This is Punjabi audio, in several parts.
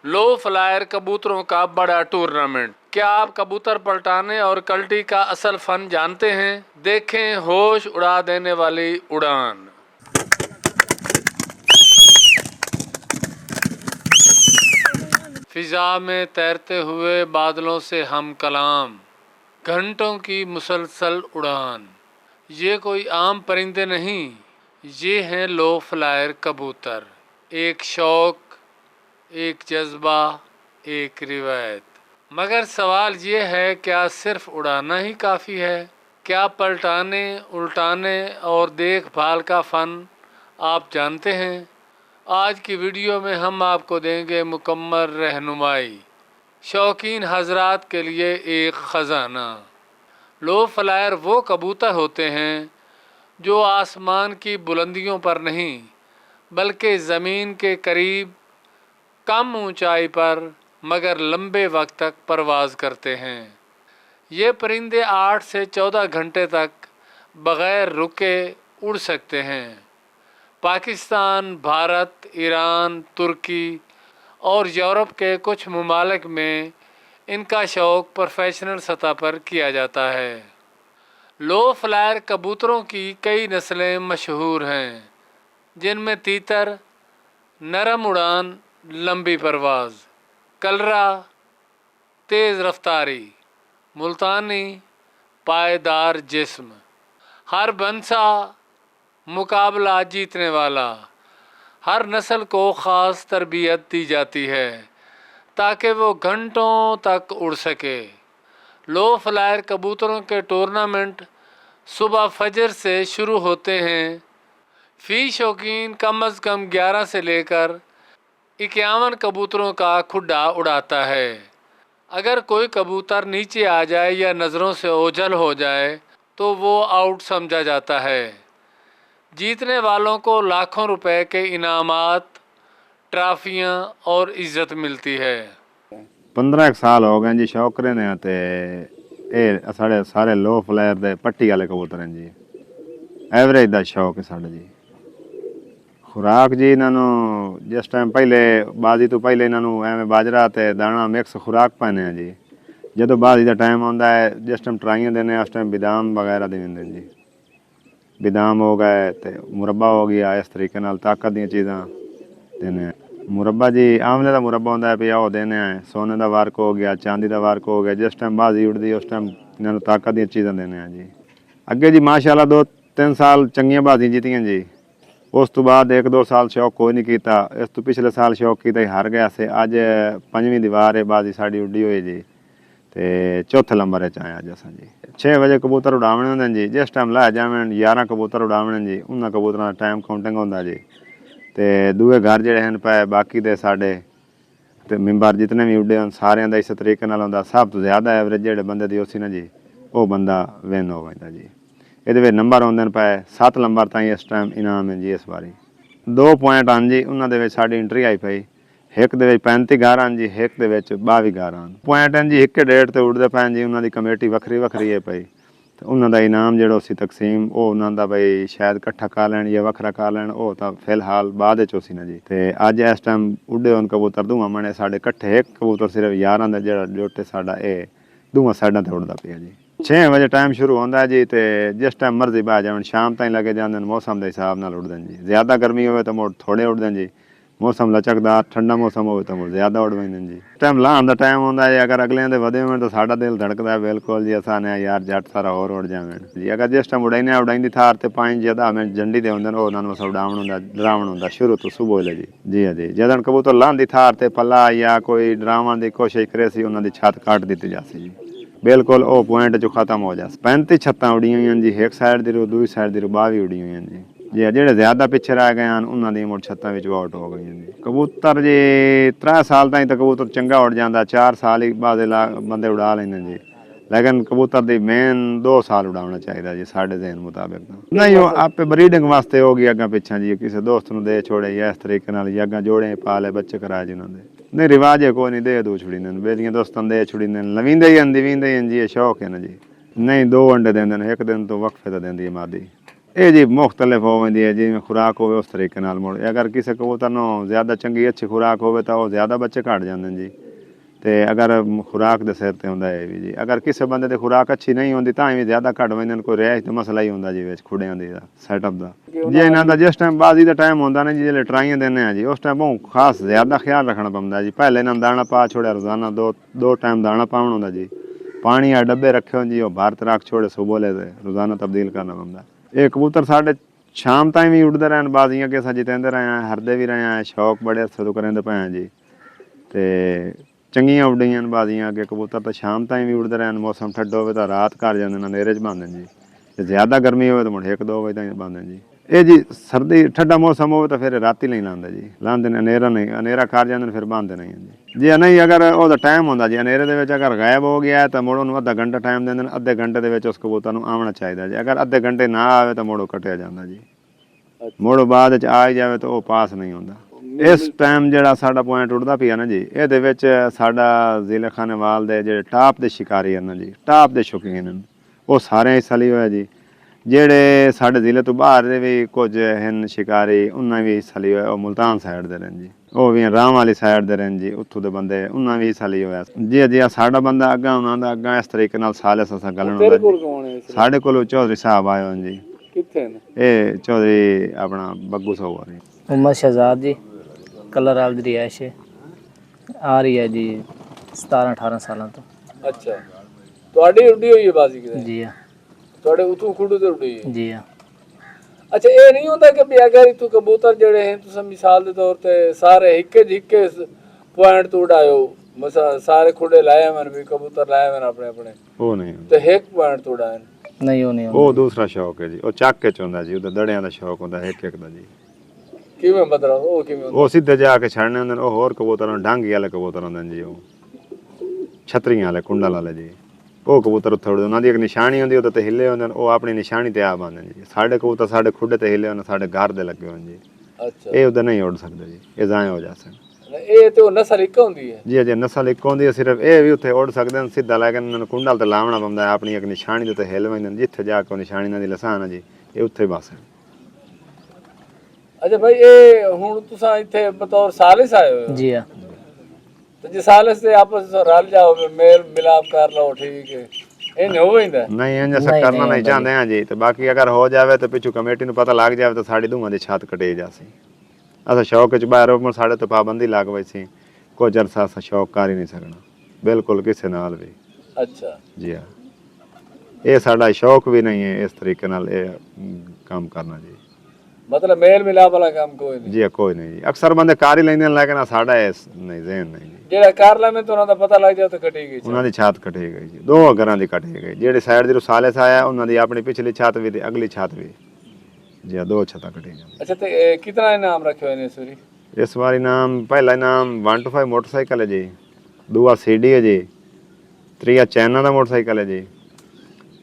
लो फ्लायर कबूतरों का बड़ा टूर्नामेंट। क्या आप कबूतर पलटाने और कल्टी का असल फन जानते हैं? देखें होश उड़ा देने वाली उड़ान। फिजा में तैरते हुए बादलों से हम कलाम, घंटों की मुसलसल उड़ान। ये कोई आम परिंदे नहीं, ये हैं लो फ्लायर कबूतर। एक शौक, एक जज्बा, एक रिवायत। मगर सवाल ये है, क्या सिर्फ उड़ाना ही काफ़ी है? क्या पलटाने, उल्टाने और देखभाल का फ़न आप जानते हैं? आज की वीडियो में हम आपको देंगे मुकम्मल रहनुमाई, शौकीन हजरात के लिए एक ख़जाना। लो फ्लायर वो कबूतर होते हैं जो आसमान की बुलंदियों पर नहीं बल्कि ज़मीन के करीब, कम ऊंचाई पर मगर लंबे वक्त तक परवाज़ करते हैं। ये परिंदे 8 से 14 घंटे तक बग़ैर रुके उड़ सकते हैं। पाकिस्तान, भारत, ईरान, तुर्की और यूरोप के कुछ ममालिक में इनका शौक़ प्रोफेशनल सतह पर किया जाता है। लो फ्लायर कबूतरों की कई नस्लें मशहूर हैं, जिनमें तीतर, नरम उड़ान, लंबी परवाज़, कलरा, तेज़ रफ्तारी, मुल्तानी, पायदार जिस्म। हर बंसा मुकाबला जीतने वाला। हर नस्ल को ख़ास तरबियत दी जाती है ताकि वो घंटों तक उड़ सके। लो फ्लायर कबूतरों के टूर्नामेंट सुबह फजर से शुरू होते हैं। फ़ी शौकीन कम अज़ कम 11 से लेकर 51 कबूतरों का खुड्डा उड़ाता है। अगर कोई कबूतर नीचे आ जाए या नज़रों से ओझल हो जाए तो वो आउट समझा जाता है। जीतने वालों को लाखों रुपए के इनामात, ट्राफियाँ और इज़्ज़त मिलती है। 15 साल हो गए जी शौक रहने ते ਇਹ ਸਾਡੇ ਸਾਰੇ ਲੋ ਫਲਾਇਰ ਦੇ ਪੱਟੀ ਵਾਲੇ ਕਬੂਤਰ ਹਨ ਜੀ। ਐਵਰੇਜ ਦਾ ਸ਼ੌਕ ਹੈ ਸਾਡਾ ਜੀ। ਖੁਰਾਕ ਜੀ ਇਹਨਾਂ ਨੂੰ ਜਿਸ ਟਾਈਮ ਪਹਿਲੇ ਬਾਜ਼ੀ ਤੋਂ ਪਹਿਲੇ ਇਹਨਾਂ ਨੂੰ ਐਵੇਂ ਬਾਜਰਾ ਤੇ ਦਾਣਾ ਮਿਕਸ ਖੁਰਾਕ ਪਾਉਂਦੇ ਆ ਜੀ। ਜਦੋਂ ਬਾਜ਼ੀ ਦਾ ਟਾਈਮ ਆਉਂਦਾ ਹੈ, ਜਿਸ ਟਾਈਮ ਟਰਾਈਆਂ ਦਿੰਦੇ ਉਸ ਟਾਈਮ ਬਦਾਮ ਵਗੈਰਾ ਦੇ ਦਿੰਦੇ ਜੀ। ਬਦਾਮ ਹੋ ਗਏ ਤੇ ਮੁਰੱਬਾ ਹੋ ਗਿਆ, ਇਸ ਤਰੀਕੇ ਨਾਲ ਤਾਕਤ ਦੀਆਂ ਚੀਜ਼ਾਂ ਦਿੰਦੇ ਆ। मुरब्बा जी आमले का मुरब्बा होंगे पिया वो देने हैं। सोने का वर्क हो गया, चांदी का वर्क हो गया। जिस टाइम बाजी उड़ती उस टाइम इन्होंने ताकत दी चीज़ा देने हैं जी। अगे जी माशाल्लाह 2-3 साल चंगियां बाजी जीतियां जी। उस तो बाद 1-2 साल शौक कोई नहीं किया। इस तो पिछले साल शौक किया हार गया से। अज 5वीं दीवार है बाजी साड़ी उड़ी हुई जी। तो चौथे नंबर आए अज असा जी। 6 बजे कबूतर उड़ावने होंगे जी। जिस टाइम ला जावे 11 कबूतर उड़ावने जी। उन्होंने कबूतर का टाइम काउंटिंग होंगे जी। तो दूए घर जोड़े हैं पे बाकी दे साढ़े तो मैंबर जितने भी उड़े सारे का इस तरीके होंगे। सब तो ज़्यादा एवरेज जोड़े बंदे की उसी ना जी वो बंदा विन हो जाता जी। ये नंबर आते पे 7 नंबर ताई इस टाइम इनाम है जी। इस बारी 2 पॉइंट आन जी। उन्होंने साड़ी एंट्री आई पई। एक दे 35 घर आन जी, एक दे 22 घर आन। पॉइंट हैं जी एक डेट तो उड़ते पे जी। उन्होंने कमेटी वक्री वक्री है पई। तो उन्होंने इनाम जो तकसीम वो उन्होंने बई शायद कट्ठा कर लैन या वखरा कर लैन, वो तो फिलहाल बाद सी ना जी। तो अज इस टाइम उड़े होन कबूतर दूआ मने साढ़े कट्ठे। एक कबूतर सिर्फ 11 का जो जोटे साडा ये दूआ साइडों पर उड़ता पिया जी। 6 बजे टाइम शुरू होंदा है जी। तो जिस टाइम मर्जी बह जाए शाम तक लगे जाते हैं। मौसम के हिसाब न उड़ते हैं जी। ज़्यादा गर्मी हो तो मुड़ थोड़े उड़ते हैं जी। मौसम लचकदार ठंडा मौसम हो तो मुड़ ज़्यादा उड़ पाते जी। टाइम लाने का टाइम होंदा है। अगर अगले के वधे हो तो साडा दिल धड़कता है बिल्कुल जी। असा ने यार जट सारा होर उड़ जावे जी। अगर जिस टाइम उड़ाने उड़ाई थार तो 5-10 मिनट झंडी दे होंगे वो उन्होंने बस उड़ावन होंगे डरावन होंगे शुरू तो सुबह ले जी। जी हाँ जी। जदन कबूतर लाने थार तो पला या कोई डरावन की कोशिश करे सी उन्होंने छत काट दी जाती जी। बिल्कुल वो पॉइंट जो खत्म हो जाए। 35 छत्तां उड़ी हुई जी। एक साइड की रू दूसरी साइड की रू 22 उड़ी हुई जी। जी जो ज़्यादा पिछे रह गए हैं उन्होंने मुड़ छत्तां आउट हो गई जी। कबूतर जी 3 साल तक तो कबूतर चंगा उड़ जाता। 4 साल ही बाद बंदे उड़ा लेंगे जी। लेकिन कबूतर की मेन 2 साल उड़ाना चाहिए जी साढ़े जहन मुताबिक। नहीं वो आपे ब्रीडिंग वास्ते होगी अगर पिछा जी। किसी दोस्त को दे छोड़े या इस तरीके अगर जोड़े पाले बच्चे कराए जी उन्होंने। नहीं रिवाज है कोई नहीं दे दो छुड़ी बेलियां दोस्तों दे छुड़ी लवींदे ही दिवींदे ही जी। शौक है ना जी। नहीं 2 अंडे देंगे। एक दिन तो वक्फे तो देंदी है मादी। ਇਹ ਜੀ ਮੁxtਲਿਫ ਹੋ ਜਾਂਦੀ ਹੈ, ਜਿਵੇਂ ਖੁਰਾਕ ਹੋਵੇ ਉਸ ਤਰੀਕੇ ਨਾਲ ਮੁੜ। ਅਗਰ ਕਿਸੇ ਕਬੂਤਰ ਨੂੰ ਜ਼ਿਆਦਾ ਚੰਗੀ ਅੱਛੀ ਖੁਰਾਕ ਹੋਵੇ ਤਾਂ ਉਹ ਜ਼ਿਆਦਾ ਬੱਚੇ ਘੱਟ ਜਾਂਦੇ ਨੇ ਜੀ। ਤੇ ਅਗਰ ਖੁਰਾਕ ਦੇ ਸਿਰ ਤੇ ਹੁੰਦਾ ਹੈ ਵੀ ਜੀ। ਅਗਰ ਕਿਸੇ ਬੰਦੇ ਦੀ ਖੁਰਾਕ ਅੱਛੀ ਨਹੀਂ ਹੁੰਦੀ ਤਾਂ ਵੀ ਜ਼ਿਆਦਾ ਘੱਟ ਜਾਂਦੇ ਨੇ। ਕੋਈ ਰਿਹਾਇਸ਼ ਦਾ ਮਸਲਾ ਹੀ ਹੁੰਦਾ ਜੀ ਵਿੱਚ ਖੁੱਡਿਆਂ ਦੀ ਦਾ ਸੈਟਅਪ ਦਾ। ਜੇ ਇਹਨਾਂ ਦਾ ਜਿਸ ਟਾਈਮ ਬਾਜ਼ੀ ਦਾ ਟਾਈਮ ਹੁੰਦਾ ਨਾ ਜੀ, ਜਿਹੜੇ ਟਰਾਈਆਂ ਦਿੰਦੇ ਆ ਜੀ, ਉਸ ਟਾਈਮ ਉਹ ਖਾਸ ਜ਼ਿਆਦਾ ਖਿਆਲ ਰੱਖਣਾ ਪੈਂਦਾ ਜੀ। ਪਹਿਲੇ ਇਹਨਾਂ ਨੂੰ ਦਾਣਾ ਪਾ ਛੋੜਿਆ, ਰੋਜ਼ਾਨਾ ਦੋ ਟਾਈਮ ਦਾਣਾ ਪਾਉਣ ਹੁੰਦਾ ਜੀ। ਪਾਣੀ ਆ ਡੱਬੇ ਰੱਖੇ ਹੋਣ ਜੀ, ਉਹ ਭਾਰਤ ਰੱਖ ਛੋੜੇ ਸੁਬੋਲੇ ਤੇ ਰੋਜ਼ਾਨਾ ਤਬਦੀਲ ਕਰਨਾ ਪੈਂਦਾ। ਇਹ ਕਬੂਤਰ ਸਾਡੇ ਸ਼ਾਮ ਤਾਈਂ ਵੀ ਉੱਡਦੇ ਰਹਿਣ, ਬਾਜ਼ੀਆਂ ਕਿ ਅਸੀਂ ਜਿੱਤਦੇ ਰਹੇ ਹਾਂ, ਹਰਦੇ ਵੀ ਰਹੇ ਹਾਂ, ਸ਼ੌਕ ਬੜੇ ਅਰਸੇ ਤੋਂ ਕਰਿੰਦੇ ਪਏ ਹਾਂ ਜੀ। ਤੇ ਚੰਗੀਆਂ ਉੱਡੀਆਂ ਬਾਜ਼ੀਆਂ ਅੱਗੇ ਕਬੂਤਰ ਤਾਂ ਸ਼ਾਮ ਤਾਈਂ ਵੀ ਉੱਡਦੇ ਰਹਿਣ। ਮੌਸਮ ਠੰਡਾ ਹੋਵੇ ਤਾਂ ਰਾਤ ਘਰ ਜਾਂਦੇ ਨੇ, ਹਨੇਰੇ 'ਚ ਬਣਦੇ ਜੀ। ਜੇ ਜ਼ਿਆਦਾ ਗਰਮੀ ਹੋਵੇ ਤਾਂ ਮੁੜ 1-2 ਵਜੇ ਤਾਈਂ ਬਣਦੇ ਜੀ। ਇਹ ਜੀ ਸਰਦੀ ਠੰਡਾ ਮੌਸਮ ਹੋਵੇ ਤਾਂ ਫਿਰ ਰਾਤੀ ਨਹੀਂ ਲਾਉਂਦੇ ਜੀ, ਲਾਉਂਦੇ ਨੇ ਹਨੇਰਾ ਨਹੀਂ, ਹਨੇਰਾ ਕਰ ਜਾਂਦੇ ਨੇ ਫਿਰ ਬੰਨ੍ਹਦੇ ਨਹੀਂ ਜੀ। ਜੇ ਨਹੀਂ ਅਗਰ ਉਹਦਾ ਟਾਈਮ ਹੁੰਦਾ ਜੀ ਹਨੇਰੇ ਦੇ ਵਿੱਚ ਅਗਰ ਗਾਇਬ ਹੋ ਗਿਆ ਤਾਂ ਮੁੜ ਉਹਨੂੰ ਅੱਧਾ ਘੰਟਾ ਟਾਈਮ ਦਿੰਦੇ ਨੇ। ਅੱਧੇ ਘੰਟੇ ਦੇ ਵਿੱਚ ਉਸ ਕਬੂਤਰ ਨੂੰ ਆਉਣਾ ਚਾਹੀਦਾ ਜੀ। ਅਗਰ ਅੱਧੇ ਘੰਟੇ ਨਾ ਆਵੇ ਤਾਂ ਮੁੜੋ ਕੱਟਿਆ ਜਾਂਦਾ ਜੀ। ਮੁੜੋ ਬਾਅਦ ਵਿੱਚ ਆ ਹੀ ਜਾਵੇ ਤਾਂ ਉਹ ਪਾਸ ਨਹੀਂ ਹੁੰਦਾ। ਇਸ ਟਾਈਮ ਜਿਹੜਾ ਸਾਡਾ ਪੁਆਇੰਟ ਉੱਡਦਾ ਪਿਆ ਨਾ ਜੀ, ਇਹਦੇ ਵਿੱਚ ਸਾਡਾ ਜ਼ਿਲ੍ਹਾ ਖਾਨੇਵਾਲ ਦੇ ਜਿਹੜੇ ਟਾਪ ਦੇ ਸ਼ਿਕਾਰੀ ਹਨ ਜੀ, ਟਾਪ ਦੇ ਸ਼ੌਕੀਨ ਹਨ, ਉਹ ਸਾਰੇ ਹਿੱਸਾ ਲਈ ਹੋਇਆ ਜੀ। ਜਿਹੜੇ ਸਾਡੇ ਜ਼ਿਲ੍ਹੇ ਤੋਂ ਬਾਹਰ ਦੇ ਵੀ ਕੁਝ ਹਨ ਸ਼ਿਕਾਰੀ, ਉਹਨਾਂ ਵੀ ਹਿੱਸਾ ਲਈ ਹੋਇਆ। ਉਹ ਮੁਲਤਾਨ ਸਾਈਡ ਦੇ ਰਹਿਣ ਜੀ, ਉਹ ਵੀ ਰਾਮ ਵਾਲੀ ਸਾਈਡ ਦੇ ਰਹਿਣ ਜੀ, ਉੱਥੋਂ ਦੇ ਬੰਦੇ ਉਹਨਾਂ ਵੀ ਹਿੱਸਾ ਲਈ ਹੋਇਆ ਜੀ। ਜੀ ਸਾਡਾ ਬੰਦਾ ਅੱਗਾ ਉਹਨਾਂ ਦਾ ਅੱਗਾ ਇਸ ਤਰੀਕੇ ਨਾਲ ਸਾਲਿਸ ਅਸਾਂ ਗੱਲਣ ਹੁੰਦਾ ਜੀ। ਸਾਡੇ ਕੋਲ ਚੌਧਰੀ ਸਾਹਿਬ ਆਏ ਹੋਣ ਜੀ। ਕਿੱਥੇ ਨੇ ਇਹ? ਚੌਧਰੀ ਆਪਣਾ ਬੱਗੂ ਸੋਹ ਆ ਜੀ। मोहम्मद शहजाद जी, कलर आल दी रिहाइश आ रही है जी 17-18 ਸਾਲਾਂ ਤੋਂ। ਅੱਛਾ, ਤੁਹਾਡੀ ਉੱਡੀ ਹੋਈ ਹੈ ਬਾਜ਼ੀ ਕਿਤੇ? ਜੀ ਹਾਂ। ਤੁਹਾਡੇ ਉਤੋਂ ਖੁੱਡੂ ਤੇ ਉੱਡੀ ਹੈ? ਜੀ ਹਾਂ। ਅੱਛਾ, ਇਹ ਨਹੀਂ ਹੁੰਦਾ ਕਿ ਵੀ ਅਗਰ ਇਤੋਂ ਕਬੂਤਰ ਜਿਹੜੇ ਹਨ ਤੁਸੀਂ ਮਿਸਾਲ ਦੇ ਤੌਰ ਤੇ ਸਾਰੇ ਇੱਕੇ ਪੁਆਇੰਟ ਤੋਂ ਉਡਾਇਓ, ਮਸਾ ਸਾਰੇ ਖੁੱਡੇ ਲਾਏ ਹਨ ਵੀ ਕਬੂਤਰ ਲਾਏ ਹਨ ਆਪਣੇ ਆਪਣੇ, ਉਹ ਨਹੀਂ ਤੇ ਇੱਕ ਪੁਆਇੰਟ ਤੋਂ ਉਡਾਏ? ਨਹੀਂ, ਉਹ ਨਹੀਂ। ਉਹ ਦੂਸਰਾ ਸ਼ੌਕ ਹੈ ਜੀ, ਉਹ ਚੱਕ ਕੇ ਚ ਹੁੰਦਾ ਜੀ, ਉਹਦਾ ਦੜਿਆਂ ਦਾ ਸ਼ੌਕ ਹੁੰਦਾ ਇੱਕ ਦਾ ਜੀ। ਕਿਵੇਂ ਮਤਲਬ ਉਹ ਕਿਵੇਂ ਹੁੰਦਾ? ਉਹ ਸਿੱਧੇ ਜਾ ਕੇ ਛੱਡਣੇ ਹੁੰਦੇ ਨੇ। ਉਹ ਹੋਰ ਕਬੂਤਰਾਂ ਡਾਂਗੀ ਵਾਲੇ ਕਬੂਤਰ ਹੁੰਦੇ ਨੇ ਜੀ, ਉਹ ਛਤਰੀਆਂ ਵਾਲੇ ਕੁੰਡਲ ਵਾਲੇ ਜੀ। ਉਹ ਕਬੂਤਰ ਉੱਥੇ ਉੱਡਦੇ, ਉਹਨਾਂ ਦੀ ਇੱਕ ਨਿਸ਼ਾਨੀ ਹੁੰਦੀ, ਉਹਦੇ ਤੇ ਹਿੱਲੇ ਹੁੰਦੇ ਨੇ, ਉਹ ਆਪਣੀ ਨਿਸ਼ਾਨੀ ਤੇ ਆ ਪਾਉਂਦੇ ਨੇ ਜੀ। ਸਾਡੇ ਕਬੂਤਰ ਸਾਡੇ ਖੁੱਡੇ ਤੇ ਹਿੱਲੇ ਹੁੰਦੇ, ਸਾਡੇ ਘਰ ਦੇ ਲੱਗੇ ਹੋਣ ਜੀ। ਅੱਛਾ, ਇਹ ਉਹਦਾ ਨਹੀਂ ਉੱਡ ਸਕਦੇ ਜੀ, ਇਹ ਜ਼ਾਇਆ ਹੋ ਜਾ ਸਕਦੇ। ਇਹ ਤੇ ਉਹ ਨਸਲ ਇੱਕ ਹੁੰਦੀ ਹੈ ਜੀ? ਅਜੇ ਨਸਲ ਇੱਕ ਹੁੰਦੀ ਹੈ, ਸਿਰਫ ਇਹ ਵੀ ਉੱਥੇ ਉੱਡ ਸਕਦੇ ਨੇ ਸਿੱਧਾ ਲੈ ਕੇ। ਇਹਨਾਂ ਨੂੰ ਕੁੰਡਲ ਤੇ ਲਾਉਣਾ ਪੈਂਦਾ, ਆਪਣੀ ਇੱਕ ਨਿਸ਼ਾਨੀ ਦੇ ਉੱਤੇ ਹਿੱਲ ਪੈਂਦੇ ਨੇ, ਜਿੱਥੇ ਜਾ ਕੇ ਉਹ ਨਿਸ਼ਾਨੀ ਨਾਲ ਦੀ ਲਸਾਨ ਹੈ ਜੀ, ਇਹ ਉੱਥੇ ਬਸ। ਅੱਛਾ ਭਾਈ, ਇਹ ਹੁਣ ਤੁਸੀਂ ਇੱਥੇ ਬਤੌਰ ਸਾਲਿਸ ਆਏ ਹੋ? ਜੀ ਹਾਂ। ਤੇ ਜੇ ਸਾਲਿਸ ਤੇ ਆਪਸ ਵਿੱਚ ਰਲ ਜਾਓ, ਮੇਲ ਮਿਲਾਪ ਕਰ ਲਓ, ਠੀਕ ਹੈ, ਇਹ ਨਹੀਂ ਹੋ ਜਾਂਦਾ? ਨਹੀਂ, ਇੰਜ ਅਸਾਂ ਕਰਨਾ ਨਹੀਂ ਚਾਹੁੰਦੇ ਹਾਂ ਜੀ। ਤੇ ਬਾਕੀ ਅਗਰ ਹੋ ਜਾਵੇ ਤਾਂ ਪਿੱਛੋਂ ਕਮੇਟੀ ਨੂੰ ਪਤਾ ਲੱਗ ਜਾਵੇ ਤਾਂ ਸਾਡੀ ਦੋਵਾਂ ਦੀ ਛੱਤ ਕਟੇ ਜਾਸੀ। ਅਸਾਂ ਸ਼ੌਕ 'ਚ ਬਾਹਰ ਹੋ, ਸਾਡੇ ਤੋਂ ਪਾਬੰਦੀ ਲੱਗ ਪਈ ਸੀ। ਕੁਝ ਅਰਸਾ ਅਸਾਂ ਸ਼ੌਕ ਕਰ ਹੀ ਨਹੀਂ ਸਕਣਾ ਬਿਲਕੁਲ ਕਿਸੇ ਨਾਲ ਵੀ। ਅੱਛਾ ਜੀ ਹਾਂ, ਇਹ ਸਾਡਾ ਸ਼ੌਕ ਵੀ ਨਹੀਂ ਹੈ ਇਸ ਤਰੀਕੇ ਨਾਲ ਇਹ ਕੰਮ ਕਰਨਾ ਜੀ। ਮਤਲਬ ਮੇਲ ਮਿਲਾਪ ਵਾਲਾ ਕੰਮ ਕੋਈ ਨਹੀਂ ਜੀ? ਕੋਈ ਨਹੀਂ ਜੀ। ਅਕਸਰ ਬੰਦੇ ਕਾਰ ਹੀ ਲੈਂਦੇ ਨੇ, ਲੇਕਿਨ ਸਾਡਾ ਇਸ ਨਹੀਂ ਜ਼ਹਿਨ ਨਹੀਂ ਜੀ। ਜਿਹੜਾ ਕਾਰ ਲੈਂਦੇ ਤਾਂ ਉਹਨਾਂ ਦਾ ਪਤਾ ਲੱਗ ਜਾਏ ਤਾਂ ਕਟੇ ਗਈ, ਉਹਨਾਂ ਦੀ ਛੱਤ ਕਟੇ ਗਈ ਜੀ। ਦੋ ਘਰਾਂ ਦੀ ਕਟੇ ਗਈ। ਜਿਹੜੇ ਸਾਈਡ ਦੀ ਰਸਾਲਿਸ ਆਇਆ ਉਹਨਾਂ ਦੀ ਆਪਣੀ ਪਿਛਲੀ ਛੱਤ ਵੀ ਤੇ ਅਗਲੀ ਛੱਤ ਵੀ ਜੀ, ਦੋ ਛੱਤਾਂ ਕਟੇ ਗਈਆਂ। ਅੱਛਾ, ਤੇ ਕਿਤਨਾ ਇਨਾਮ ਰੱਖੇ ਹੋਏ ਨੇ ਇਸ ਵਾਰੀ? ਇਸ ਵਾਰ ਇਨਾਮ, ਪਹਿਲਾ ਇਨਾਮ 1 to 5 ਮੋਟਰਸਾਈਕਲ ਹੈ ਜੀ, ਦੂਆ CD ਹੈ ਜੀ, ਤੀਆ ਚਾਈਨਾ ਦਾ ਮੋਟਰਸਾਈਕਲ ਹੈ ਜੀ,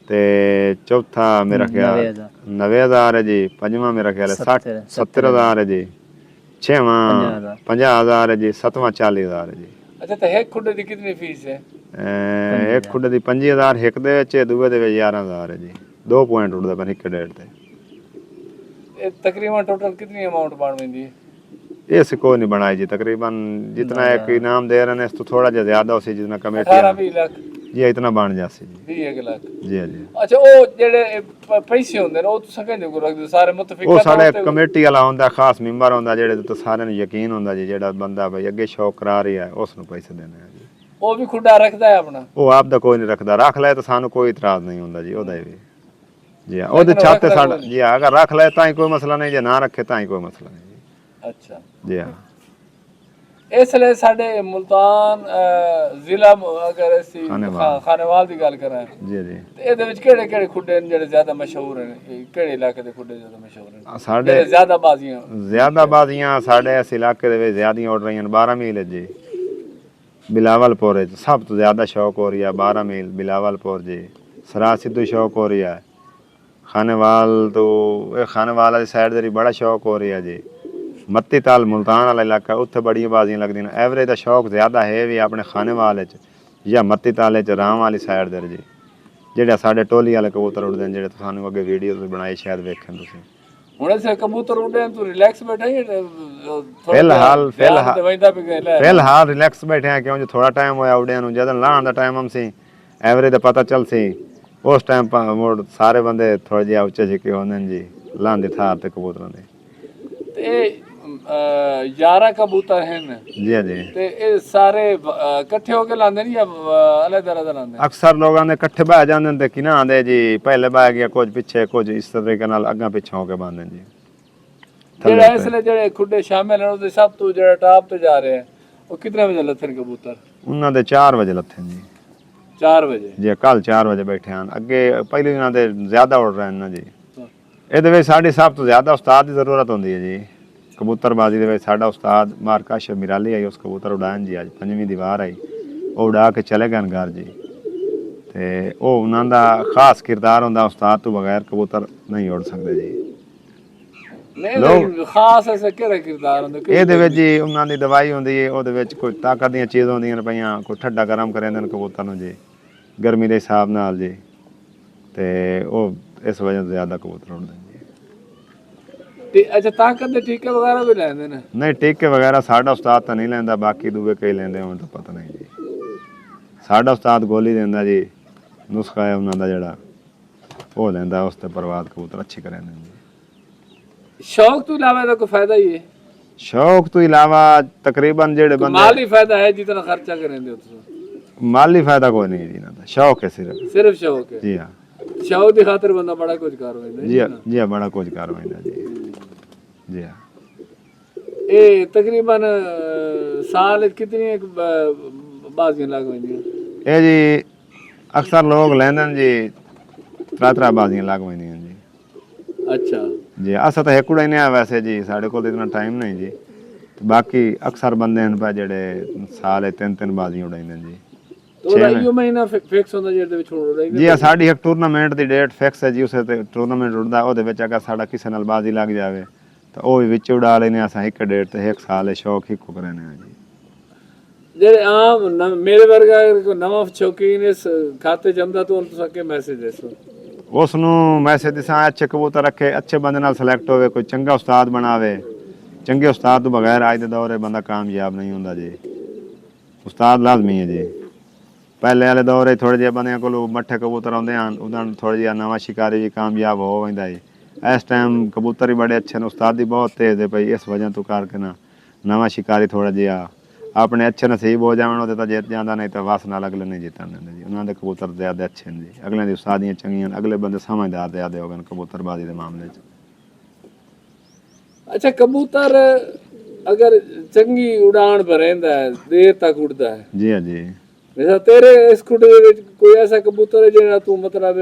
ਤੇ ਚੌਥਾ ਮੇਰਾ ਖਿਆਲ 90,000 ਹੈ ਜੀ, ਪੰਜਵਾਂ ਮੇਰਾ ਖਿਆਲ 70,000 ਹੈ ਜੀ, ਛੇਵਾਂ 50,000 ਹੈ ਜੀ, ਸੱਤਵਾਂ 40,000 ਹੈ ਜੀ। ਅੱਛਾ, ਤੇ ਇੱਕ ਖੁੱਡੇ ਦੀ ਕਿੰਨੀ ਫੀਸ ਹੈ? ਇੱਕ ਖੁੱਡੇ ਦੀ 25,000, ਇੱਕ ਦੇ ਵਿੱਚ, ਦੂਏ ਦੇ ਵਿੱਚ 11,000 ਹੈ ਜੀ। 2 ਪੁਆਇੰਟ ਉੱਡਦੇ ਪਏ ਇੱਕ ਡੇਢ ਤੇ। ਇਹ ਤਕਰੀਬਨ ਟੋਟਲ ਕਿੰਨੀ ਅਮਾउंट ਬਣ ਜਾਂਦੀ ਹੈ? ਇਹ ਕੋਈ नहीं बनाई जी, तकरीबन जितना एक इनाम दे रहे हैं इस तो थोड़ा जा ज्यादा हो सी, जितना कमेटी 18-20 लाख जी इतना बन जासी जी। 20 लाख जी जी। अच्छा, ਉਹ ਜਿਹੜੇ ਪੈਸੇ ਹੁੰਦੇ ਨੇ ਉਹ ਤੁਸੀਂ ਕਹਿੰਦੇ ਕੋ ਰੱਖਦੇ ਸਾਰੇ ਮੁਤਫਿਕ? ਉਹ ਸਾਡੇ ਕਮੇਟੀ ਵਾਲਾ ਹੁੰਦਾ, ਖਾਸ ਮੈਂਬਰ ਹੁੰਦਾ, ਜਿਹੜੇ ਤੇ ਸਾਰਿਆਂ ਨੂੰ ਯਕੀਨ ਹੁੰਦਾ ਜੀ, ਜਿਹੜਾ ਬੰਦਾ ਬਈ ਅੱਗੇ ਸ਼ੌਕ ਕਰਾ ਰਿਹਾ ਹੈ ਉਸ ਨੂੰ ਪੈਸੇ ਦੇਣੇ ਆ ਜੀ। ਉਹ ਵੀ ਖੁੱਡਾ ਰੱਖਦਾ ਹੈ ਆਪਣਾ? ਉਹ ਆਪ ਦਾ ਕੋਈ ਨਹੀਂ ਰੱਖਦਾ, ਰੱਖ ਲੈ ਤਾਂ ਸਾਨੂੰ ਕੋਈ ਇਤਰਾਜ਼ ਨਹੀਂ ਹੁੰਦਾ ਜੀ ਉਹਦਾ ਵੀ ਜੀ। ਉਹਦੇ ਛੱਤ ਤੇ ਸਾਡਾ ਜੀ, ਅਗਰ ਰੱਖ ਲੈ ਤਾਂ ਹੀ ਕੋਈ ਮਸਲਾ ਨਹੀਂ, ਜੇ ਨਾ ਰੱਖੇ ਤਾਂ ਹੀ ਕੋਈ ਮਸਲਾ ਨਹੀਂ। ਅੱਛਾ ਜੀ ਹਾਂ। ਇਸ ਲਈ ਸਾਡੇ ਮੁਲਤਾਨ ਜ਼ਿਲ੍ਹਾ ਅਗਰ ਅਸੀਂ ਖਾਨੇਵਾਲ ਦੀ ਗੱਲ ਕਰਾਂ ਜੀ ਜੀ, ਤੇ ਇਹਦੇ ਵਿੱਚ ਕਿਹੜੇ ਕਿਹੜੇ ਖੁੱਡੇ ਨੇ ਜਿਹੜੇ ਜ਼ਿਆਦਾ ਮਸ਼ਹੂਰ ਨੇ? ਕਿਹੜੇ ਇਲਾਕੇ ਦੇ ਖੁੱਡੇ ਜ਼ਿਆਦਾ ਮਸ਼ਹੂਰ ਨੇ? ਸਾਡੇ ਜ਼ਿਆਦਾ ਬਾਜ਼ੀਆਂ ਸਾਡੇ ਇਸ ਇਲਾਕੇ ਦੇ ਵਿੱਚ ਜ਼ਿਆਦੀਆਂ ਉੱਡ ਰਹੀਆਂ ਨੇ। 12 ਮੀਲ ਹੈ ਜੀ ਬਿਲਾਵਲਪੁਰ ਵਿੱਚ ਸਭ ਤੋਂ ਜ਼ਿਆਦਾ ਸ਼ੌਕ ਹੋ ਰਹੀ ਹੈ। 12 ਮੀਲ ਬਿਲਾਵਲਪੁਰ ਜੀ। ਸਰਾ ਸਿੱਧੂ ਸ਼ੌਕ ਹੋ ਰਹੀ ਹੈ। ਖਾਨੇਵਾਲ ਤੋਂ ਇਹ ਖਾਨੇਵਾਲ ਵਾਲੀ ਸਾਈਡ ਦੇ ਬੜਾ ਸ਼ੌਕ ਹੋ ਰਿਹਾ ਜੀ। ਮੱਤੀ ਤਾਲ ਮੁਲਤਾਨ ਵਾਲਾ ਇਲਾਕਾ, ਉੱਥੇ ਬੜੀਆਂ ਬਾਜ਼ੀਆਂ ਲੱਗਦੀਆਂ ਨੇ। ਐਵਰੇਜ ਦਾ ਸ਼ੌਕ ਜ਼ਿਆਦਾ ਹੈ ਵੀ ਆਪਣੇ ਖਾਨੇਵਾਲ ਵਿੱਚ ਜਾਂ ਮੱਤੀ ਤਾਲ ਵਿੱਚ, ਰਾਮ ਵਾਲੀ ਸਾਈਡ ਦੇ ਜੀ। ਜਿਹੜੇ ਸਾਡੇ ਟੋਲੀ ਵਾਲੇ ਕਬੂਤਰ ਉੱਡਦੇ ਨੇ, ਜਿਹੜੇ ਤੁਹਾਨੂੰ ਅੱਗੇ ਵੀਡੀਓ ਤੇ ਬਣਾਈ ਸ਼ਾਇਦ ਵੇਖਣ ਤੁਸੀਂ। ਹੁਣ ਐਸੇ ਕਬੂਤਰ ਉੱਡੇ ਤੂੰ ਰਿਲੈਕਸ ਬੈਠਾ ਹੈ ਫਿਲਹਾਲ ਰਿਲੈਕਸ ਬੈਠੇ ਆ, ਕਿਉਂ ਜੋ ਥੋੜਾ ਟਾਈਮ ਹੋਇਆ ਉੱਡਿਆਂ ਨੂੰ, ਜਦੋਂ ਲਾਉਣ ਦਾ ਟਾਈਮ ਸੀ ਐਵਰੇਜ ਦਾ ਪਤਾ ਚੱਲ ਸੀ, ਉਸ ਟਾਈਮ ਮੁੜ ਸਾਰੇ ਬੰਦੇ ਥੋੜੇ ਜਿਹਾ ਉੱਚੇ ਛਿੱਕੇ ਹੁੰਦੇ ਨੇ ਜੀ ਲਾਉਣ ਦੀ ਥਾਰ ਤੇ ਕਬੂਤਰਾਂ ਦੇ। ਤੇ 11 ਕਬੂਤਰ ਹਨ ਜੀ ਜੀ। ਤੇ ਇਹ ਸਾਰੇ ਇਕੱਠੇ ਹੋ ਕੇ ਲਾਉਂਦੇ ਨੇ ਜਾਂ ਅਲੱਗ-ਅਲੱਗ ਲਾਉਂਦੇ ਨੇ? ਅਕਸਰ ਲੋਕਾਂ ਦੇ ਇਕੱਠੇ ਬਹਿ ਜਾਂਦੇ ਨੇ ਤੇ ਕਿਨਾਂ ਆਂਦੇ ਜੀ, ਪਹਿਲੇ ਬਹਿ ਗਿਆ ਕੁਝ ਪਿੱਛੇ, ਕੁਝ ਇਸ ਤਰੀਕੇ ਨਾਲ ਅੱਗਾ ਪਿੱਛੋਂ ਹੋ ਕੇ ਬੰਦੇ ਜੀ। ਜਿਹੜਾ ਇਸ ਲਈ ਜਿਹੜੇ ਖੁੱਡੇ ਸ਼ਾਮਿਲ ਹਨ ਉਹਦੇ ਸਭ ਤੋਂ ਜਿਹੜਾ ਟਾਪ ਤੇ ਜਾ ਰਹੇ ਆ ਉਹ ਕਿੰਨੇ ਵਜੇ ਲੱਥੇ ਨੇ ਕਬੂਤਰ? ਉਹਨਾਂ ਦੇ 4 ਵਜੇ ਲੱਥੇ ਜੀ। 4 ਵਜੇ ਜੀ, ਕੱਲ 4 ਵਜੇ ਬੈਠੇ ਹਨ। ਅੱਗੇ ਪਹਿਲੇ ਦਿਨਾਂ ਦੇ ਜ਼ਿਆਦਾ ਉੱਡ ਰਹੇ ਨੇ ਜੀ। ਇਹਦੇ ਵਿੱਚ ਸਾਡੀ ਸਭ ਤੋਂ ਜ਼ਿਆਦਾ ਉਸਤਾਦ ਦੀ ਜ਼ਰੂਰਤ ਹੁੰਦੀ ਹੈ ਜੀ। ਕਬੂਤਰਬਾਜ਼ੀ ਦੇ ਵਿੱਚ ਸਾਡਾ ਉਸਤਾਦ ਮਾਰਕਾ ਸ਼ਮੀਰਾਲੀ ਆਈ, ਉਸ ਕਬੂਤਰ ਉਡਾਉਣ ਜੀ। ਅੱਜ 5ਵੀਂ ਦੀਵਾਰ ਆਈ, ਉਹ ਉਡਾ ਕੇ ਚਲੇ ਗਏ ਘਰ ਜੀ। ਤੇ ਉਹ ਉਹਨਾਂ ਦਾ ਖਾਸ ਕਿਰਦਾਰ ਹੁੰਦਾ, ਉਸਤਾਦ ਤੋਂ ਬਗੈਰ ਕਬੂਤਰ ਨਹੀਂ ਉੱਡ ਸਕਦੇ ਜੀ। ਨਹੀਂ ਖਾਸ ਐਸਾ ਕਿਹੜਾ ਕਿਰਦਾਰ ਹੁੰਦਾ? ਇਹਦੇ ਵਿੱਚ ਜੀ ਉਹਨਾਂ ਦੀ ਦਵਾਈ ਹੁੰਦੀ ਹੈ, ਉਹਦੇ ਵਿੱਚ ਕੋਈ ਤਾਕਤ ਦੀਆਂ ਚੀਜ਼ਾਂ ਹੁੰਦੀਆਂ ਨੇ ਪਈਆਂ, ਕੋਈ ਠੰਡਾ ਗਰਮ ਕਰੇ ਨੇ ਕਬੂਤਰ ਨੂੰ ਜੀ ਗਰਮੀ ਦੇ ਹਿਸਾਬ ਨਾਲ ਜੀ। ਤੇ ਉਹ ਇਸ ਵਜ੍ਹਾ ਤੋਂ ਜ਼ਿਆਦਾ ਕਬੂਤਰ ਉੱਡਦੇ ਨੇ ਜੀ। ਤੇ ਅੱਛਾ ਤਾਕਤ ਦੇ ਟੀਕੇ ਵਗੈਰਾ ਵੀ ਲੈਂਦੇ ਨੇ? ਨਹੀਂ, ਟੀਕੇ ਵਗੈਰਾ ਸਾਡਾ ਉਸਤਾਦ ਤਾਂ ਨਹੀਂ ਲੈਂਦਾ, ਬਾਕੀ ਦੂਏ ਕਈ ਲੈਂਦੇ ਹੋਣ ਤਾਂ ਪਤਾ ਨਹੀਂ ਜੀ। ਸਾਡਾ ਉਸਤਾਦ ਗੋਲੀ ਦਿੰਦਾ ਜੀ, ਨੁਸਖਾ ਹੈ ਉਹਨਾਂ ਦਾ ਜਿਹੜਾ, ਉਹ ਲੈਂਦਾ, ਉਸ ਤੇ ਪਰਵਾਦ ਕਬੂਤਰ ਅੱਛੇ ਕਰੇ ਨੇ ਜੀ। ਸ਼ੌਕ ਤੋਂ ਇਲਾਵਾ ਇਹਦਾ ਕੋਈ ਫਾਇਦਾ ਹੀ ਹੈ? ਸ਼ੌਕ ਤੋਂ ਇਲਾਵਾ ਤਕਰੀਬਨ ਜਿਹੜੇ ਬੰਦੇ ਮਾਲੀ ਫਾਇਦਾ ਹੈ ਜਿਤਨਾ ਖਰਚਾ ਕरेंगे ਤੁਸੀਂ? ਮਾਲੀ ਫਾਇਦਾ ਕੋਈ ਨਹੀਂ ਜੀ ਇਹਨਾਂ ਦਾ, ਸ਼ੌਕ ਹੈ ਸਿਰਫ ਸ਼ੌਕ ਹੈ ਜੀ। ਹਾਂ, ਸ਼ੌਕ ਦੀ ਖਾਤਰ ਬੰਦਾ ਬੜਾ ਕੁਝ ਕਰ ਲੈਂਦਾ ਜੀ। ਜੀ ਹਾਂ, ਬੜਾ ਕੁਝ ਕਰ ਲੈਂਦਾ ਜੀ। ਜੀ ਹਾਂ। ਇਹ ਤਕਰੀਬਨ ਸਾਲ ਕਿਤਨੀ ਬਾਜ਼ੀਆਂ ਲੱਗ ਜਾਂਦੀਆਂ? ਇਹ ਜੀ ਅਕਸਰ ਲੋਕ ਲੈਂਦੇ ਨੇ ਜੀ, 3 ਬਾਜ਼ੀਆਂ ਲੱਗ ਜਾਂਦੀਆਂ ਜੀ। ਅੱਛਾ ਜੀ, ਅਸਾਂ ਤਾਂ ਇੱਕ ਉਡਾ ਹੀ ਨਹੀਂ ਆ ਵੈਸੇ ਜੀ, ਸਾਡੇ ਕੋਲ ਇਤਨਾ ਟਾਈਮ ਨਹੀਂ ਜੀ। ਬਾਕੀ ਅਕਸਰ ਬੰਦੇ ਹਨ ਪਾ ਜਿਹੜੇ ਸਾਲ 3 ਬਾਜ਼ੀਆਂ ਉਡਾਉਂਦੇ ਨੇ ਜੀ। ਉਹਦਾ ਮਹੀਨਾ ਫਿਕਸ ਹੁੰਦਾ ਜਿਹਦੇ ਵਿੱਚ ਉਡਾਉਂਦੇ ਜੀ। ਆ ਸਾਡੀ ਇੱਕ ਟੂਰਨਾਮੈਂਟ ਦੀ ਡੇਟ ਫਿਕਸ ਹੈ ਜੀ, ਉਸੇ ਤੇ ਟੂਰਨਾਮੈਂਟ ਉੱਡਦਾ, ਉਹਦੇ ਵਿੱਚ ਅਗਰ ਸਾਡਾ ਕਿਸੇ ਨਾਲ ਬਾਜ਼ੀ ਲੱਗ ਜਾਵੇ ਤਾਂ ਉਹ ਵੀ ਵਿੱਚ ਉਡਾ ਲੈਨੇ। ਅਸਾਂ ਇੱਕ ਡੇਟ ਤੇ ਇੱਕ ਸਾਲ ਸ਼ੌਕ ਇੱਕੋ ਕਰਨੇ ਆ ਜੀ। ਜਿਹੜੇ ਆਮ ਮੇਰੇ ਵਰਗਾ ਕੋਈ ਨਵਾਂ ਸ਼ੌਕੀਨ ਇਸ ਖਾਤੇ ਚ ਆਉਂਦਾ ਤਾਂ ਉਹਨੂੰ ਤੁਸੀਂ ਮੈਸੇਜ ਦੇਸੋ? ਉਸ ਨੂੰ ਮੈਸੇਜ ਦਿਸਾਂ ਅੱਛੇ ਕਬੂਤਰ ਰੱਖੇ, ਅੱਛੇ ਬੰਦੇ ਨਾਲ ਸਿਲੈਕਟ ਹੋਵੇ, ਕੋਈ ਚੰਗਾ ਉਸਤਾਦ ਬਣਾਵੇ। ਚੰਗੇ ਉਸਤਾਦ ਤੋਂ ਬਗੈਰ ਅੱਜ ਦੇ ਦੌਰੇ ਬੰਦਾ ਕਾਮਯਾਬ ਨਹੀਂ ਹੁੰਦਾ ਜੀ। ਉਸਤਾਦ ਲਾਜ਼ਮੀ ਹੈ ਜੀ। ਪਹਿਲੇ ਵਾਲੇ ਦੌਰੇ ਥੋੜੇ ਜਿਹੇ ਬੰਦਿਆਂ ਕੋਲ ਮੱਠੇ ਕਬੂਤਰ ਆਉਂਦੇ ਹਨ, ਉਹਨਾਂ ਨੂੰ ਥੋੜਾ ਜਿਹਾ ਨਵਾਂ ਸ਼ਿਕਾਰੀ ਵੀ ਕਾਮਯਾਬ ਹੋ ਜਾਂਦਾ ਹੈ। ਇਸ ਟਾਈਮ ਕਬੂਤਰ ਹੀ ਬੜੇ ਅੱਛੇ ਨੇ, ਉਸਤਾਦ ਦੀ ਬਹੁਤ ਤੇਜ਼ ਹੈ ਭਾਈ। ਇਸ ਵਜ੍ਹਾ ਤੋਂ ਕਰਕੇ ਨਾ ਨਵਾਂ ਸ਼ਿਕਾਰੀ ਥੋੜਾ ਜਿਹਾ ਆਪਣੇ ਅੱਛੇ ਨਸੀਬ ਹੋ ਜਾਵਣ ਉਹਦੇ ਤਾਂ ਜਿੱਤ ਜਾਂਦਾ, ਨਹੀਂ ਤਾਂ ਵਾਸ ਨਾਲ ਅਗਲੇ ਨਹੀਂ ਜਿੱਤਣ ਦਿੰਦੇ ਜੀ। ਉਹਨਾਂ ਦੇ ਕਬੂਤਰ ਜ਼ਿਆਦਾ ਅੱਛੇ ਨੇ ਜੀ, ਅਗਲਿਆਂ ਦੀ ਉਸਤਾਦੀਆਂ ਚੰਗੀਆਂ, ਅਗਲੇ ਬੰਦੇ ਸਮਝਦਾਰ ਜ਼ਿਆਦਾ ਹੋ ਗਏ ਕਬੂਤਰਬਾਜ਼ੀ ਦੇ ਮਾਮਲੇ 'ਚ। ਅੱਛਾ ਕਬੂਤਰ ਅਗਰ ਚੰਗੀ ਉਡਾਨ ਪਰ ਰਹਿੰਦਾ ਹੈ, ਦੇਰ ਤੱਕ ਉੱਡਦਾ ਹੈ ਜੀ ਜੀ। ਵੈਸੇ ਤੇਰੇ ਇਸ ਖੁੱਡੇ ਦੇ ਵਿੱਚ ਕੋਈ ਐਸਾ ਕਬੂਤਰ ਹੈ ਜਿਹੜਾ ਤੂੰ ਮਤਲਬ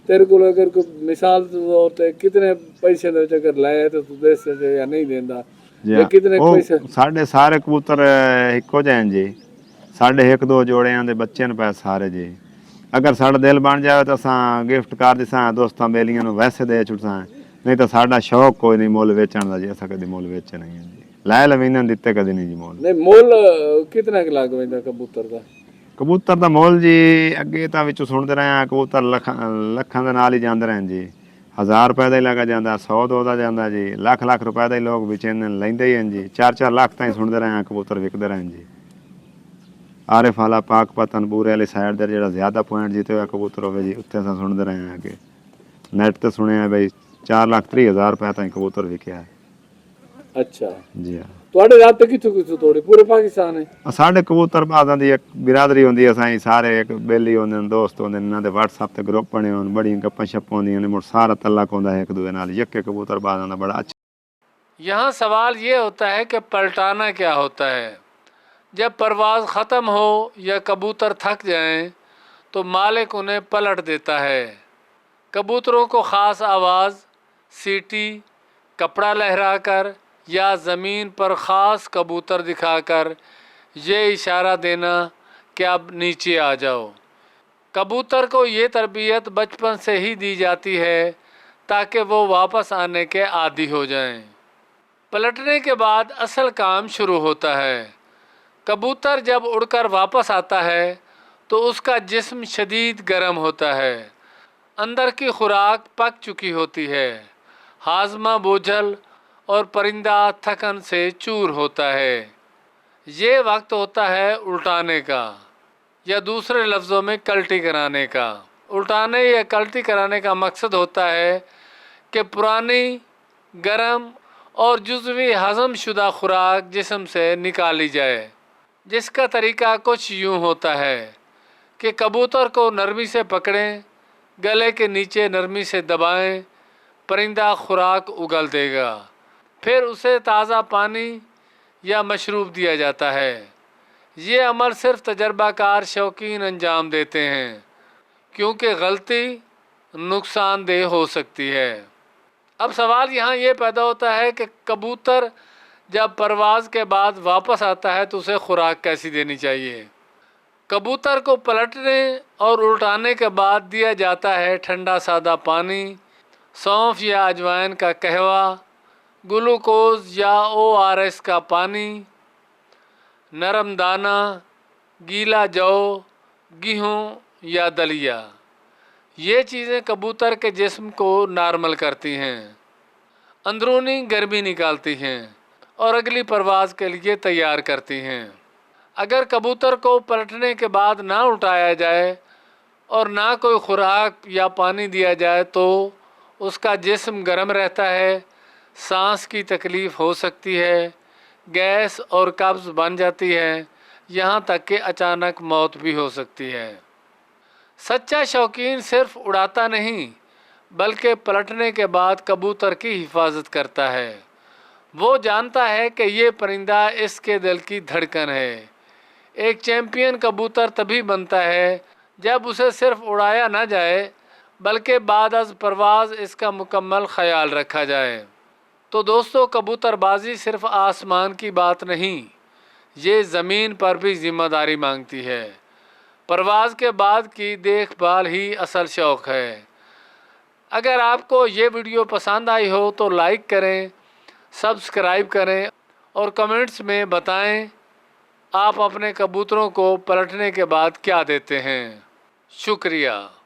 ਤੇਰੇ ਕੋਲ ਅਗਰ ਕੋਈ ਮਿਸਾਲ ਦੇ ਤੌਰ ਤੇ ਕਿਤਨੇ ਪੈਸੇ ਦੇ ਵਿੱਚ ਅਗਰ ਲਾਇਆ ਤਾਂ ਤੂੰ ਦੇ ਸਕਦੇ ਜਾਂ ਨਹੀਂ ਦਿੰਦਾ? ਕਿਤਨੇ ਪੈਸੇ? ਸਾਡੇ ਸਾਰੇ ਕਬੂਤਰ ਇੱਕੋ ਜਿਹੇ ਜੀ। ਸਾਡੇ 1-2 ਜੋੜਿਆਂ ਦੇ ਬੱਚੇ ਨੇ ਪੈ ਸਾਰੇ ਜੀ। ਅਗਰ ਸਾਡਾ ਦਿਲ ਬਣ ਜਾਵੇ ਤਾਂ ਅਸਾਂ ਗਿਫਟ ਕਰ ਦਿਸਾਂ ਦੋਸਤਾਂ ਬੇਲੀਆਂ ਨੂੰ, ਵੈਸੇ ਦੇ ਛੁੱਟਸਾਂ। ਨਹੀਂ ਤਾਂ ਸਾਡਾ ਸ਼ੌਕ ਕੋਈ ਨਹੀਂ ਮੁੱਲ ਵੇਚਣ ਦਾ ਜੀ। ਅਸਾਂ ਕਦੇ ਮੁੱਲ ਵੇਚੇ ਨਹੀਂ ਹੈ ਜੀ। ਲੈ ਲਵੇ ਇਹਨਾਂ ਦਿੱਤੇ ਕਦੇ ਨਹੀਂ ਜੀ ਮੁੱਲ। ਨਹੀਂ ਮੁੱਲ ਕਿਤਨਾ ਕੁ ਲੱਗ ਪੈਂਦਾ ਕਬੂਤਰ ਦਾ? ਕਬੂਤਰ ਦਾ ਮੁੱਲ ਜੀ ਅੱਗੇ ਤਾਂ ਵਿੱਚੋਂ ਸੁਣਦੇ ਰਹੇ ਆ, ਕਬੂਤਰ ਲੱਖਾਂ ਦੇ ਨਾਲ ਹੀ ਜਾਂਦੇ ਰਹੇ ਜੀ। 1000 ਰੁਪਏ ਦਾ ਹੀ ਲੱਗਾ ਜਾਂਦਾ, 100-200 ਦਾ ਜਾਂਦਾ ਜੀ, ਲੱਖ ਰੁਪਏ ਦਾ ਹੀ ਲੋਕ ਵਿੱਚ ਲੈਂਦੇ ਹੀ ਹਨ ਜੀ। 4-4 ਲੱਖ ਤਾਂ ਹੀ ਸੁਣਦੇ ਰਹੇ ਆ ਕਬੂਤਰ ਵਿਕਦੇ ਰਹੇ ਜੀ। ਆਰਿਫ ਵਾਲਾ ਪਾਕ ਪਤਨ ਪੂਰੇ ਵਾਲੀ ਸਾਈਡ ਦੇ ਜਿਹੜਾ ਜ਼ਿਆਦਾ ਪੁਆਇੰਟ ਜਿੱਤੇ ਹੋਇਆ ਕਬੂਤਰ ਹੋਵੇ ਜੀ, ਉੱਥੇ ਅਸਾਂ ਸੁਣਦੇ ਰਹੇ ਆ ਕਿ ਨੈਟ ਤੇ ਸੁਣਿਆ ਬਈ 4,30,000 ਰੁਪਏ ਤਾਂ ਕਬੂਤਰ ਵਿਕਿਆ ਹੈ। ਅੱਛਾ ਜੀ ਹਾਂ। ਤੁਹਾਡੇ ਰਾਤ ਕਿੱਥੋਂ ਤੋੜੇ? ਪੂਰੇ ਪਾਕਿਸਤਾਨ ਹੈ? ਸਾਡੇ ਕਬੂਤਰ ਬਾਜ਼ਾਂ ਦੀ ਇੱਕ ਬਿਰਾਦਰੀ ਹੁੰਦੀ ਹੈ, ਅਸਾਂ ਸਾਰੇ ਇੱਕ ਬੇਲੀ ਹੁੰਦੇ ਨੇ, ਦੋਸਤ ਹੁੰਦੇ ਨੇ, ਇਹਨਾਂ ਦੇ WhatsApp ਤੇ ਗਰੁੱਪ ਬਣੇ ਹੋਣ, ਬੜੀਆਂ ਗੱਪਾਂ ਛੱਪਾਂ ਹੁੰਦੀਆਂ ਨੇ, ਮੁੜ ਸਾਰਾ ਤल्लक ਹੁੰਦਾ है एक दूसरे नाल। यक्के कबूतर बाज़ां दा बड़ा अच्छा। यहाँ सवाल ये होता है कि पलटाना क्या होता है? जब परवाज़ ख़त्म हो या कबूतर थक जाएं तो मालिक उन्हें पलट देता है। कबूतरों को ख़ास आवाज़, सीटी, कपड़ा लहराकर या ज़मीन पर ख़ास कबूतर दिखाकर ये इशारा देना कि अब नीचे आ जाओ। कबूतर को ये तरबियत बचपन से ही दी जाती है ताकि वो वापस आने के आदी हो जाएं। पलटने के बाद असल काम शुरू होता है। कबूतर जब उड़कर वापस आता है تو اس کا جسم شدید گرم ہوتا ہے، اندر کی خوراک پک چکی ہوتی ہے، ہاضمہ بوجھل اور پرندہ تھکن سے چور ہوتا ہے۔ یہ وقت ہوتا ہے الٹانے کا، یا دوسرے لفظوں میں کلٹی کرانے کا۔ الٹانے یا کلٹی کرانے کا مقصد ہوتا ہے کہ پرانی گرم اور جزوی ہضم شدہ خوراک جسم سے نکالی جائے، جس کا طریقہ کچھ یوں ہوتا ہے کہ کبوتر کو نرمی سے پکڑیں، گلے کے نیچے نرمی سے دبائیں، پرندہ خوراک اگل دے گا، پھر اسے تازہ پانی یا مشروب دیا جاتا ہے۔ یہ عمل صرف تجربہ کار شوقین انجام دیتے ہیں، کیونکہ غلطی نقصان دہ ہو سکتی ہے۔ اب سوال یہاں یہ پیدا ہوتا ہے کہ کبوتر جب پرواز کے بعد واپس آتا ہے تو اسے خوراک کیسی دینی چاہیے؟ کبوتر کو پلٹنے اور الٹانے کے بعد دیا جاتا ہے ٹھنڈا سادہ پانی، سونف یا اجوائن کا قہوہ، گلوکوز یا ORS کا پانی، نرم دانہ، گیلا جو، گیہوں یا دلیا۔ یہ چیزیں کبوتر کے جسم کو نارمل کرتی ہیں، اندرونی گرمی نکالتی ہیں اور اگلی پرواز کے لیے تیار کرتی ہیں۔ اگر کبوتر کو پلٹنے کے بعد نہ اٹھایا جائے اور نہ کوئی خوراک یا پانی دیا جائے تو اس کا جسم گرم رہتا ہے، سانس کی تکلیف ہو سکتی ہے، گیس اور قبض بن جاتی ہے، یہاں تک کہ اچانک موت بھی ہو سکتی ہے۔ سچا شوقین صرف اڑاتا نہیں بلکہ پلٹنے کے بعد کبوتر کی حفاظت کرتا ہے۔ وہ جانتا ہے کہ یہ پرندہ اس کے دل کی دھڑکن ہے۔ ایک چیمپئن کبوتر تبھی بنتا ہے جب اسے صرف اڑایا نہ جائے بلکہ بعد از پرواز اس کا مکمل خیال رکھا جائے۔ تو دوستو، کبوتر بازی صرف آسمان کی بات نہیں، یہ زمین پر بھی ذمہ داری مانگتی ہے۔ پرواز کے بعد کی دیکھ بھال ہی اصل شوق ہے۔ اگر آپ کو یہ ویڈیو پسند آئی ہو تو لائک کریں، سبسکرائب کریں اور کمنٹس میں بتائیں آپ اپنے کبوتروں کو پلٹنے کے بعد کیا دیتے ہیں۔ شکریہ۔